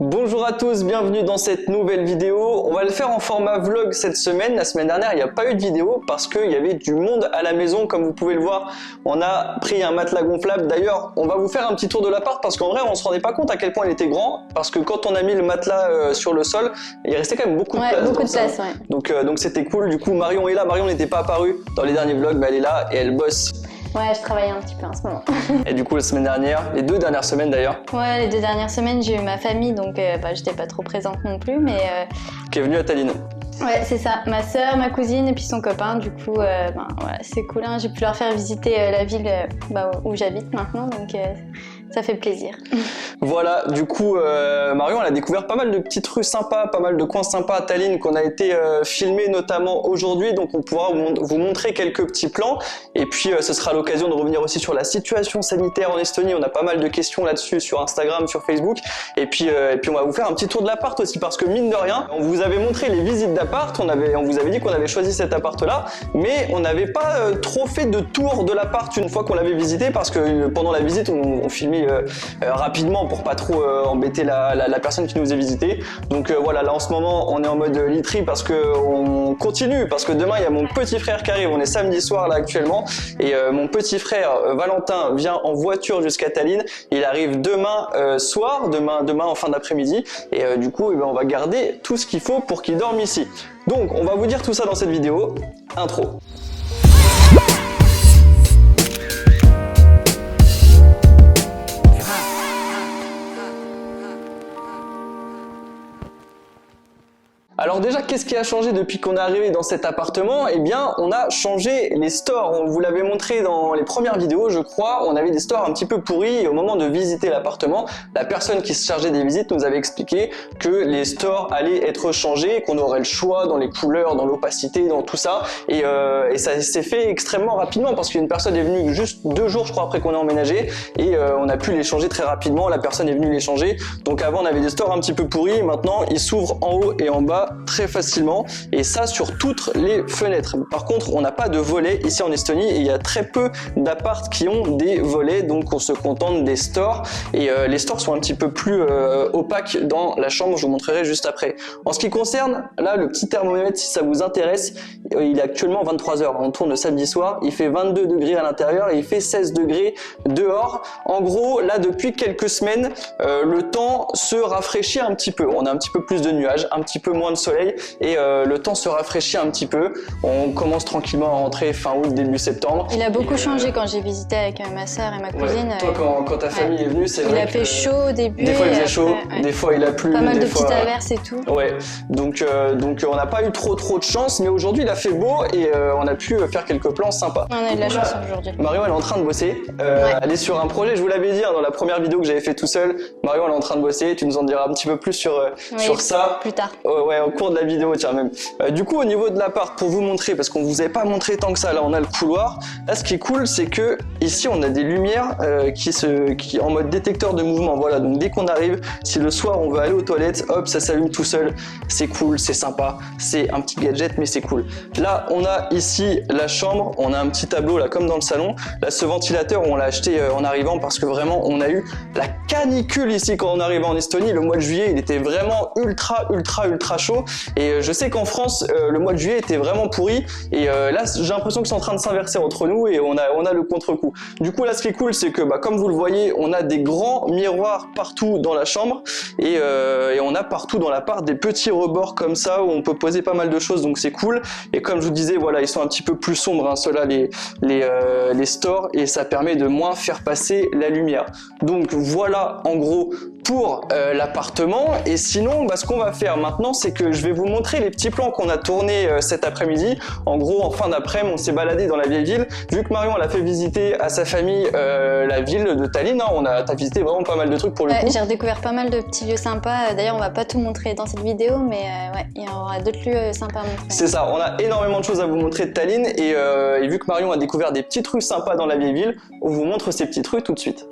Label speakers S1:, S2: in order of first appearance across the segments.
S1: Bonjour à tous, bienvenue dans cette nouvelle vidéo. On va le faire en format vlog cette semaine. La semaine dernière, il n'y a pas eu de vidéo parce qu'il y avait du monde à la maison. Comme vous pouvez le voir, on a pris un matelas gonflable. D'ailleurs, on va vous faire un petit tour de l'appart parce qu'en vrai, on se rendait pas compte à quel point il était grand. Parce que quand on a mis le matelas sur le sol, il restait quand même beaucoup de place.
S2: Beaucoup de place, ouais.
S1: Donc c'était cool. Du coup, Marion est là. Marion n'était pas apparue dans les derniers vlogs, mais elle est là et elle bosse.
S2: Ouais, je travaillais un petit peu en ce moment.
S1: Et du coup, la semaine dernière, les 2 dernières semaines d'ailleurs.
S2: Ouais, les 2 dernières semaines, j'ai eu ma famille, donc j'étais pas trop présente non plus, mais...
S1: Qui est venue à Tallinn.
S2: Ouais, c'est ça. Ma sœur, ma cousine et puis son copain. Du coup, c'est cool. Hein. J'ai pu leur faire visiter la ville où j'habite maintenant, donc ça fait plaisir.
S1: Voilà, du coup, Marion, elle a découvert pas mal de petites rues sympas, pas mal de coins sympas à Tallinn qu'on a été filmés notamment aujourd'hui. Donc on pourra vous montrer quelques petits plans. Et puis ce sera l'occasion de revenir aussi sur la situation sanitaire en Estonie. On a pas mal de questions là-dessus sur Instagram, sur Facebook. Et puis on va vous faire un petit tour de l'appart aussi parce que mine de rien, on vous avait montré les visites d'appart. On vous avait dit qu'on avait choisi cet appart-là, mais on n'avait pas trop fait de tour de l'appart une fois qu'on l'avait visité parce que pendant la visite, on filmait rapidement pour pas trop embêter la personne qui nous a visité. Donc voilà, là en ce moment on est en mode literie parce que on continue, parce que demain il y a mon petit frère qui arrive. On est samedi soir là actuellement et mon petit frère Valentin vient en voiture jusqu'à Tallinn. Il arrive demain soir, demain en fin d'après-midi et du coup on va garder tout ce qu'il faut pour qu'il dorme ici. Donc on va vous dire tout ça dans cette vidéo. Intro. Alors déjà, qu'est-ce qui a changé depuis qu'on est arrivé dans cet appartement? Eh bien, on a changé les stores. On vous l'avait montré dans les premières vidéos, je crois. On avait des stores un petit peu pourris et au moment de visiter l'appartement, la personne qui se chargeait des visites nous avait expliqué que les stores allaient être changés, qu'on aurait le choix dans les couleurs, dans l'opacité, dans tout ça. Et ça s'est fait extrêmement rapidement parce qu'une personne est venue juste 2 jours, je crois, après qu'on ait emménagé et on a pu les changer très rapidement. La personne est venue les changer. Donc avant, on avait des stores un petit peu pourris. Maintenant, ils s'ouvrent en haut et en bas très facilement et ça sur toutes les fenêtres. Par contre, on n'a pas de volets ici en Estonie et il y a très peu d'apparts qui ont des volets, donc on se contente des stores et les stores sont un petit peu plus opaques dans la chambre, je vous montrerai juste après. En ce qui concerne là le petit thermomètre, si ça vous intéresse, il est actuellement 23h, on tourne samedi soir, il fait 22 degrés à l'intérieur et il fait 16 degrés dehors. En gros, là depuis quelques semaines, le temps se rafraîchit un petit peu, on a un petit peu plus de nuages, un petit peu moins de soleil et le temps se rafraîchit un petit peu. On commence tranquillement à rentrer fin août, début septembre.
S2: Il a beaucoup changé quand j'ai visité avec ma sœur et ma cousine.
S1: Ouais. Toi, quand ta famille est venue, c'est vrai.
S2: Il a fait chaud au début.
S1: Des fois il faisait chaud, des fois il a plu.
S2: Pas mal de petites averses et tout.
S1: Ouais, donc on n'a pas eu trop de chance, mais aujourd'hui il a fait beau et on a pu faire quelques plans sympas.
S2: On a eu de la chance aujourd'hui.
S1: Marion elle est en train de bosser. Elle est sur un projet, je vous l'avais dit dans la première vidéo que j'avais fait tout seul. Marion elle est en train de bosser, tu nous en diras un petit peu plus sur ça.
S2: Plus tard.
S1: Ouais, au cours de la vidéo, tiens même. Du coup, au niveau de l'appart, pour vous montrer, parce qu'on vous avait pas montré tant que ça, là on a le couloir. Là, ce qui est cool, c'est que ici on a des lumières qui en mode détecteur de mouvement. Voilà, donc dès qu'on arrive, si le soir on veut aller aux toilettes, hop, ça s'allume tout seul. C'est cool, c'est sympa, c'est un petit gadget, mais c'est cool. Là, on a ici la chambre, on a un petit tableau là comme dans le salon. Là, ce ventilateur, on l'a acheté en arrivant parce que vraiment on a eu la canicule ici quand on arrivait en Estonie. Le mois de juillet, il était vraiment ultra chaud. Et je sais qu'en France, le mois de juillet était vraiment pourri. Et là, j'ai l'impression que c'est en train de s'inverser entre nous et on a le contre-coup. Du coup, là, ce qui est cool, c'est que comme vous le voyez, on a des grands miroirs partout dans la chambre et on a partout dans l'appart des petits rebords comme ça où on peut poser pas mal de choses. Donc c'est cool. Et comme je vous disais, voilà, ils sont un petit peu plus sombres, hein, ceux-là, les stores, et ça permet de moins faire passer la lumière. Donc voilà, en gros, pour l'appartement. Et sinon, ce qu'on va faire maintenant, c'est que je vais vous montrer les petits plans qu'on a tournés cet après-midi. En gros, en fin d'après-midi, on s'est baladé dans la vieille ville. Vu que Marion elle a fait visiter à sa famille la ville de Tallinn, hein, t'as visité vraiment pas mal de trucs pour le coup.
S2: J'ai redécouvert pas mal de petits lieux sympas. D'ailleurs, on va pas tout montrer dans cette vidéo, mais il y aura d'autres lieux sympas à montrer.
S1: C'est ça, on a énormément de choses à vous montrer de Tallinn et vu que Marion a découvert des petites rues sympas dans la vieille ville, on vous montre ces petites rues tout de suite.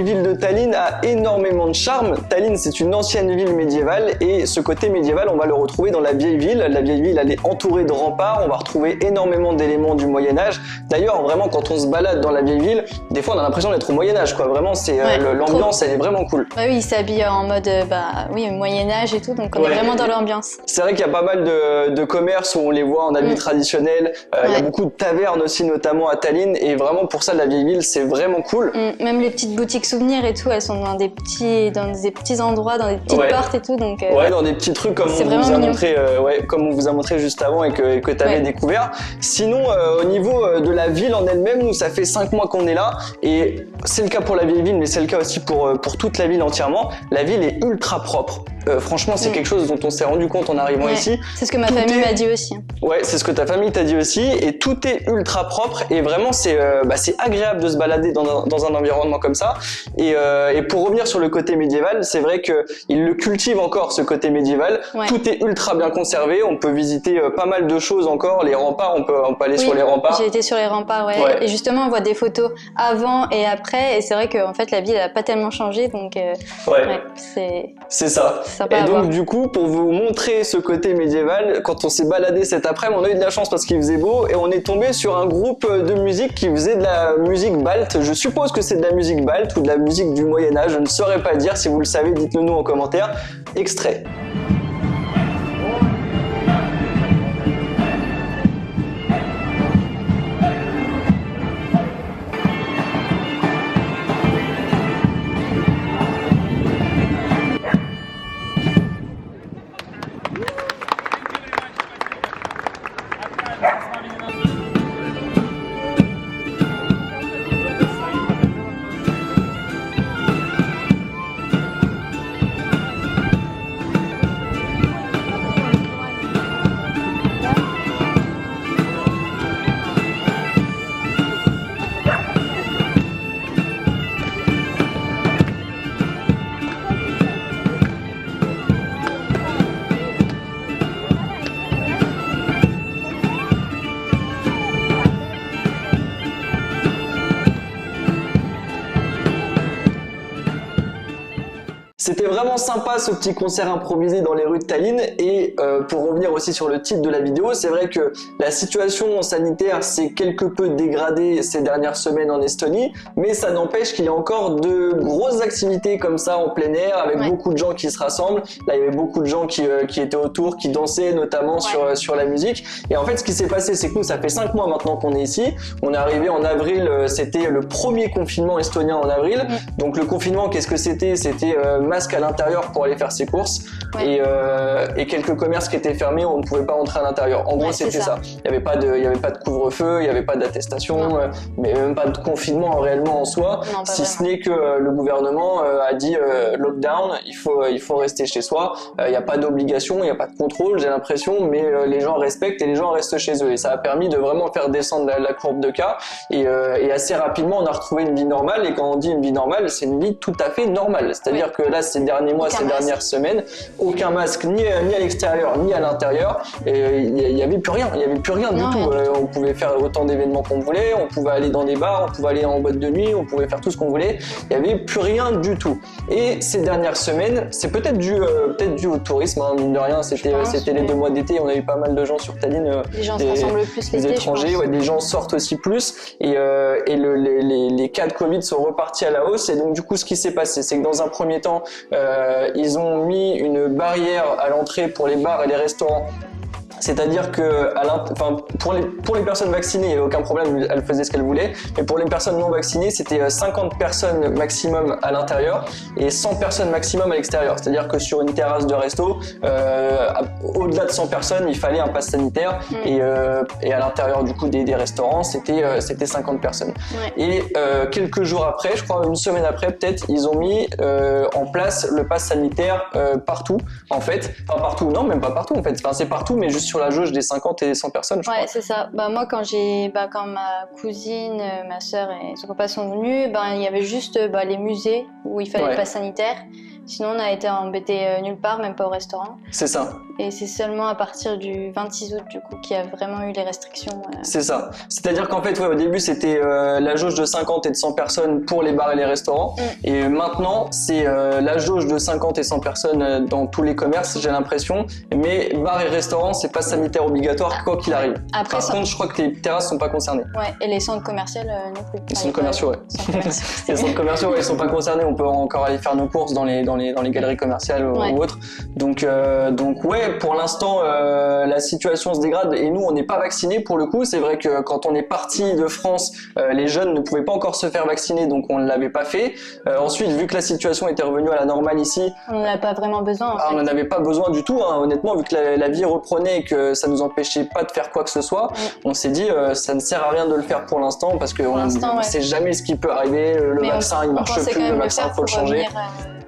S1: vieille ville de Tallinn a énormément de charme. Tallinn, c'est une ancienne ville médiévale et ce côté médiéval, on va le retrouver dans la vieille ville. La vieille ville, elle est entourée de remparts. On va retrouver énormément d'éléments du Moyen-Âge. D'ailleurs, vraiment, quand on se balade dans la vieille ville, des fois, on a l'impression d'être au Moyen-Âge, quoi. Vraiment, c'est l'ambiance, elle est vraiment cool.
S2: Bah oui, ils s'habillent en mode Moyen-Âge et tout, donc on est vraiment dans l'ambiance.
S1: C'est vrai qu'il y a pas mal de commerces où on les voit en habits traditionnels. Il y a beaucoup de tavernes aussi, notamment à Tallinn. Et vraiment, pour ça, la vieille ville, c'est vraiment cool.
S2: Même les petites boutiques souvenirs et tout, elles sont dans des petits endroits, dans des petites portes et tout. Donc,
S1: dans des petits trucs comme on vous a montré juste avant et que tu avais découvert. Sinon, au niveau de la ville en elle-même, nous, ça fait 5 mois qu'on est là. Et c'est le cas pour la vieille ville, mais c'est le cas aussi pour toute la ville entièrement. La ville est ultra propre. Franchement, c'est quelque chose dont on s'est rendu compte en arrivant ici.
S2: C'est ce que ma famille m'a dit aussi.
S1: Ouais, c'est ce que ta famille t'a dit aussi. Et tout est ultra propre. Et vraiment, c'est agréable de se balader dans un environnement comme ça. Et pour revenir sur le côté médiéval, c'est vrai qu'ils le cultivent encore, ce côté médiéval. Tout est ultra bien conservé. On peut visiter pas mal de choses encore. Les remparts, on peut aller sur les remparts.
S2: J'ai été sur les remparts, Et justement, on voit des photos avant et après. Et c'est vrai qu'en fait, la ville n'a pas tellement changé. Donc,
S1: c'est ça. Et donc du coup, pour vous montrer ce côté médiéval, quand on s'est baladé cet après-midi, on a eu de la chance parce qu'il faisait beau et on est tombé sur un groupe de musique qui faisait de la musique balte. Je suppose que c'est de la musique balte ou de la musique du Moyen-Âge, je ne saurais pas dire. Si vous le savez, dites-le nous en commentaire. Extrait. C'était vraiment sympa ce petit concert improvisé dans les rues de Tallinn et pour revenir aussi sur le titre de la vidéo, c'est vrai que la situation sanitaire s'est quelque peu dégradée ces dernières semaines en Estonie, mais ça n'empêche qu'il y a encore de grosses activités comme ça en plein air avec beaucoup de gens qui se rassemblent. Là, il y avait beaucoup de gens qui étaient autour, qui dansaient notamment sur la musique. Et en fait, ce qui s'est passé, c'est que nous, ça fait 5 mois maintenant qu'on est ici. On est arrivé en avril, c'était le premier confinement estonien en avril. Donc le confinement, qu'est-ce que c'était? C'était masque à l'intérieur pour aller faire ses courses et quelques commerces qui étaient fermés, on ne pouvait pas entrer à l'intérieur. En gros, c'était ça. Il n'y avait pas de couvre-feu, il n'y avait pas d'attestation, mais même pas de confinement réellement en soi, si ce n'est que le gouvernement a dit lockdown, il faut rester chez soi. Il n'y a pas d'obligation, il n'y a pas de contrôle, j'ai l'impression, mais les gens respectent et les gens restent chez eux. Et ça a permis de vraiment faire descendre la courbe de cas et assez rapidement, on a retrouvé une vie normale. Et quand on dit une vie normale, c'est une vie tout à fait normale. C'est-à-dire que là, ces derniers mois, ces dernières semaines, aucun masque ni à l'extérieur ni à l'intérieur. Et il n'y avait plus rien. Il n'y avait plus rien du tout. On pouvait faire autant d'événements qu'on voulait. On pouvait aller dans des bars, on pouvait aller en boîte de nuit, on pouvait faire tout ce qu'on voulait. Il n'y avait plus rien du tout. Et ces dernières semaines, c'est peut-être dû au tourisme. Hein, mine de rien, c'était les 2 mois d'été. On a eu pas mal de gens sur Tallinn.
S2: Les gens se rassemblent plus l'été,
S1: les étrangers, des gens sortent aussi plus. Et les cas de Covid sont repartis à la hausse. Et donc du coup, ce qui s'est passé, c'est que dans un premier temps, ils ont mis une barrière à l'entrée pour les bars et les restaurants. C'est-à-dire que pour les personnes vaccinées, il n'y avait aucun problème, elles faisaient ce qu'elles voulaient. Mais pour les personnes non vaccinées, c'était 50 personnes maximum à l'intérieur et 100 personnes maximum à l'extérieur. C'est-à-dire que sur une terrasse de resto, au-delà de 100 personnes, il fallait un pass sanitaire. Et à l'intérieur du coup des restaurants, c'était 50 personnes. Et quelques jours après, je crois une semaine après peut-être, ils ont mis en place le pass sanitaire partout en fait. Enfin partout, non même pas partout en fait. Enfin c'est partout mais juste sur la jauge des 50 et des 100 personnes, je crois.
S2: Ouais, c'est ça. Moi, quand ma cousine, ma sœur et son copain sont venus, il y avait juste les musées où il fallait le pass sanitaire. Sinon, on a été embêtés nulle part, même pas au restaurant.
S1: C'est ça.
S2: Et c'est seulement à partir du 26 août du coup qu'il y a vraiment eu les restrictions.
S1: C'est ça. C'est-à-dire qu'en fait, ouais, au début, c'était la jauge de 50 et de 100 personnes pour les bars et les restaurants. Et maintenant, c'est la jauge de 50 et 100 personnes dans tous les commerces, j'ai l'impression. Mais bars et restaurants, c'est pas sanitaire obligatoire quoi qu'il arrive.
S2: Après,
S1: Par contre, je crois que les terrasses sont pas concernées.
S2: Ouais, et les centres commerciaux non plus.
S1: Les centres commerciaux, ouais. Les centres commerciaux, ouais, ils sont pas concernés. On peut encore aller faire nos courses dans les galeries commerciales ou autres. Donc ouais, pour l'instant, la situation se dégrade et nous, on n'est pas vaccinés pour le coup. C'est vrai que quand on est parti de France, les jeunes ne pouvaient pas encore se faire vacciner, donc on ne l'avait pas fait. Ensuite, vu que la situation était revenue à la normale ici,
S2: on n'en a pas vraiment besoin.
S1: On n'en avait pas besoin du tout, hein, honnêtement, vu que la vie reprenait et que ça nous empêchait pas de faire quoi que ce soit. On s'est dit, ça ne sert à rien de le faire pour l'instant parce que on ne sait jamais ce qui peut arriver. Le vaccin, il marche plus, le vaccin, faut le changer.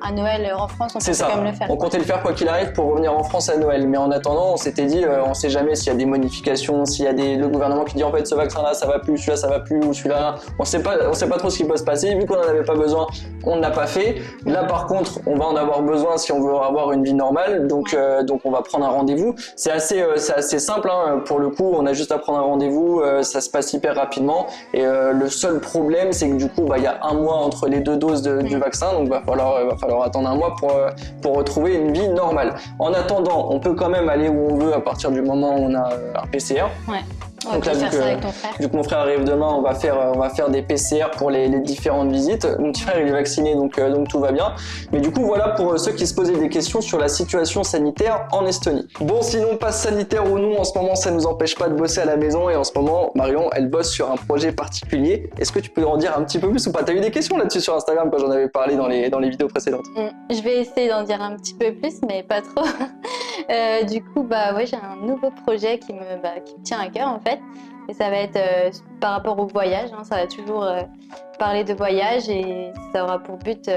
S2: À Noël en France, on pensait quand même le faire.
S1: On comptait le faire quoi qu'il arrive pour revenir en France à Noël. Mais en attendant, on s'était dit, on sait jamais s'il y a des modifications, s'il y a le gouvernement qui dit en fait ce vaccin-là ça va plus, celui-là ça va plus, ou celui-là. On sait pas trop ce qui peut se passer. Vu qu'on n'en avait pas besoin, on ne l'a pas fait. Là par contre, on va en avoir besoin si on veut avoir une vie normale. Donc on va prendre un rendez-vous. C'est assez simple, hein. Pour le coup, on a juste à prendre un rendez-vous. Ça se passe hyper rapidement. Et le seul problème, c'est que du coup, il y a un mois entre les deux doses du vaccin, donc va falloir attendre un mois pour retrouver une vie normale. En attendant, on peut quand même aller où on veut à partir du moment où on a un PCR.
S2: Ouais.
S1: Donc là, vu que mon frère arrive demain, on va faire des PCR pour les différentes visites. Mon petit frère il est vacciné, donc tout va bien. Mais du coup voilà pour ceux qui se posaient des questions sur la situation sanitaire en Estonie. Bon, sinon passe sanitaire ou non, en ce moment ça nous empêche pas de bosser à la maison et en ce moment Marion elle bosse sur un projet particulier. Est-ce que tu peux en dire un petit peu plus ou pas? T'as eu des questions là-dessus sur Instagram quand j'en avais parlé dans les vidéos précédentes.
S2: Je vais essayer d'en dire un petit peu plus, mais pas trop. Du coup j'ai un nouveau projet qui me tient à cœur en fait. Et ça va être par rapport au voyage, hein, ça va toujours parler de voyage et ça aura pour but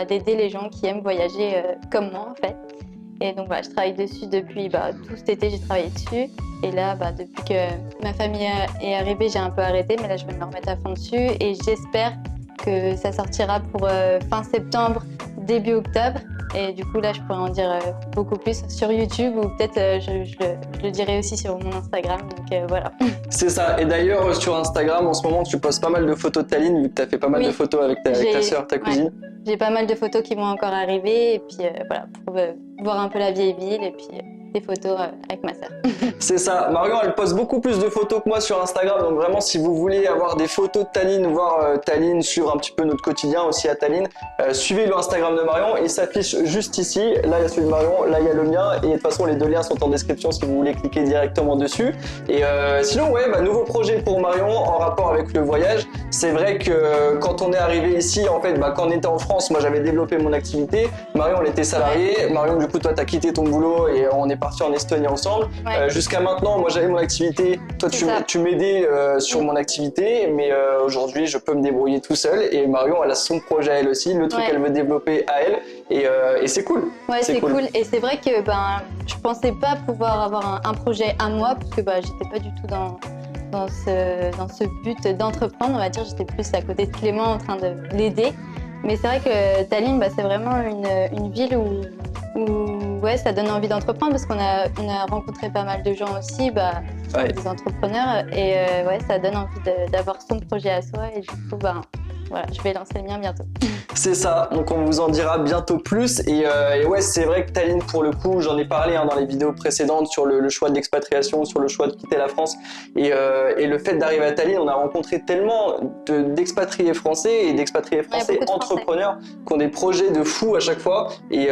S2: d'aider les gens qui aiment voyager comme moi en fait. Et donc je travaille dessus depuis tout cet été, j'ai travaillé dessus. Et là, depuis que ma famille est arrivée, j'ai un peu arrêté, mais là je vais me remettre à fond dessus et j'espère que ça sortira pour fin septembre, début octobre. Et du coup, là, je pourrais en dire beaucoup plus sur YouTube ou peut-être je le dirai aussi sur mon Instagram. Donc voilà.
S1: C'est ça. Et d'ailleurs, sur Instagram, en ce moment, tu postes pas mal de photos de Tallinn, vu que tu as fait pas mal de photos avec ta sœur, ta cousine.
S2: J'ai pas mal de photos qui vont encore arriver. Et puis pour voir un peu la vieille ville et puis des photos avec ma sœur.
S1: C'est ça. Marion, elle poste beaucoup plus de photos que moi sur Instagram. Donc vraiment, si vous voulez avoir des photos de Tallinn, voir Tallinn, suivre un petit peu notre quotidien aussi à Tallinn, suivez le Instagram de Marion. Il s'affiche juste ici. Là, il y a celui de Marion. Là, il y a le mien. Et de toute façon, les deux liens sont en description si vous voulez cliquer directement dessus. Et sinon, nouveau projet pour Marion en rapport avec le voyage. C'est vrai que quand on est arrivé ici, en fait, quand on était en France, moi, j'avais développé mon activité. Marion, elle était salariée. Marion, du coup, toi, t'as quitté ton boulot et on est parti en Estonie ensemble. Jusqu'à maintenant, moi j'avais mon activité, toi tu m'aidais sur mon activité, mais aujourd'hui je peux me débrouiller tout seul et Marion elle a son projet à elle aussi, le truc qu'elle veut développer à elle et c'est cool.
S2: Ouais, c'est cool. Et c'est vrai que je pensais pas pouvoir avoir un projet à moi parce que j'étais pas du tout dans ce but d'entreprendre, on va dire, j'étais plus à côté de Clément en train de l'aider. Mais c'est vrai que Tallinn, c'est vraiment une ville où ça donne envie d'entreprendre parce qu'on a rencontré pas mal de gens aussi, des entrepreneurs, et ça donne envie d'avoir son projet à soi et du coup, je vais lancer le mien bientôt.
S1: C'est ça, donc on vous en dira bientôt plus et c'est vrai que Tallinn pour le coup, j'en ai parlé dans les vidéos précédentes sur le choix de l'expatriation, sur le choix de quitter la France et le fait d'arriver à Tallinn, on a rencontré tellement d'expatriés français et d'expatriés français entrepreneurs qui ont des projets de fou à chaque fois et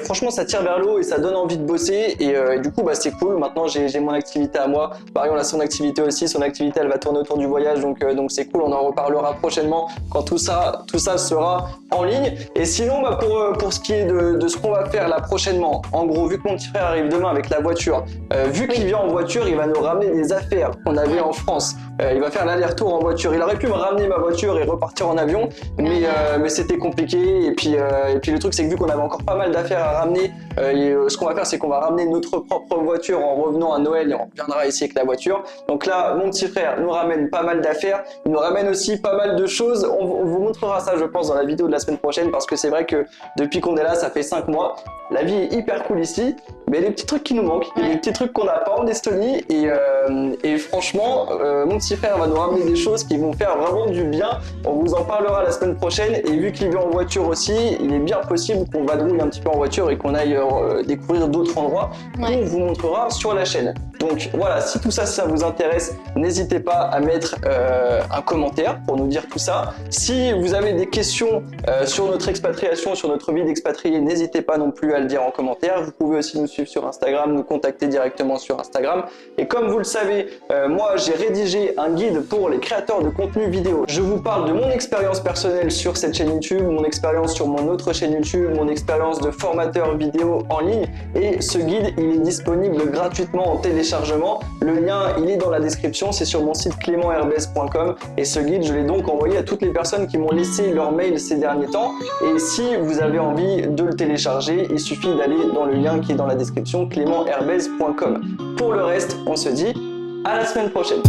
S1: franchement ça tire vers le haut et ça donne envie de bosser et du coup c'est cool, maintenant j'ai mon activité à moi, Marion a son activité aussi, son activité elle va tourner autour du voyage donc c'est cool, on en reparlera prochainement quand tout ça sera en ligne. Et sinon, pour ce qui est de ce qu'on va faire là prochainement, en gros, vu que mon petit frère arrive demain avec la voiture, vu qu'il vient en voiture, il va nous ramener des affaires qu'on avait en France. Il va faire l'aller-retour en voiture. Il aurait pu me ramener ma voiture et repartir en avion, mais c'était compliqué. Et puis le truc, c'est que vu qu'on avait encore pas mal d'affaires à ramener, ce qu'on va faire, c'est qu'on va ramener notre propre voiture en revenant à Noël et on reviendra ici avec la voiture. Donc là, mon petit frère nous ramène pas mal d'affaires. Il nous ramène aussi pas mal de choses. On vous montrera ça, je pense, dans la vidéo de la semaine prochaine parce que c'est vrai que depuis qu'on est là, ça fait 5 mois. La vie est hyper cool ici. mais il y a des petits trucs qui nous manquent, il y a des petits trucs qu'on n'a pas en Estonie et franchement, mon petit frère va nous ramener des choses qui vont faire vraiment du bien. On vous en parlera la semaine prochaine et vu qu'il vient en voiture aussi, il est bien possible qu'on vadrouille un petit peu en voiture et qu'on aille découvrir d'autres endroits qu'on vous montrera sur la chaîne. Donc voilà, si tout ça, ça vous intéresse, n'hésitez pas à mettre un commentaire pour nous dire tout ça. Si vous avez des questions sur notre expatriation, sur notre vie d'expatrié, n'hésitez pas non plus à le dire en commentaire. Vous pouvez aussi nous suivre sur Instagram, nous contacter directement sur Instagram. Et comme vous le savez, moi j'ai rédigé un guide pour les créateurs de contenu vidéo. Je vous parle de mon expérience personnelle sur cette chaîne YouTube, mon expérience sur mon autre chaîne YouTube, mon expérience de formateur vidéo en ligne. Et ce guide, il est disponible gratuitement en téléchargement. Le lien, il est dans la description, c'est sur mon site clémentherbès.com. Et ce guide, je l'ai donc envoyé à toutes les personnes qui m'ont laissé leur mail ces derniers temps. Et si vous avez envie de le télécharger, il suffit d'aller dans le lien qui est dans la description, clémentherbès.com. Pour le reste, on se dit à la semaine prochaine.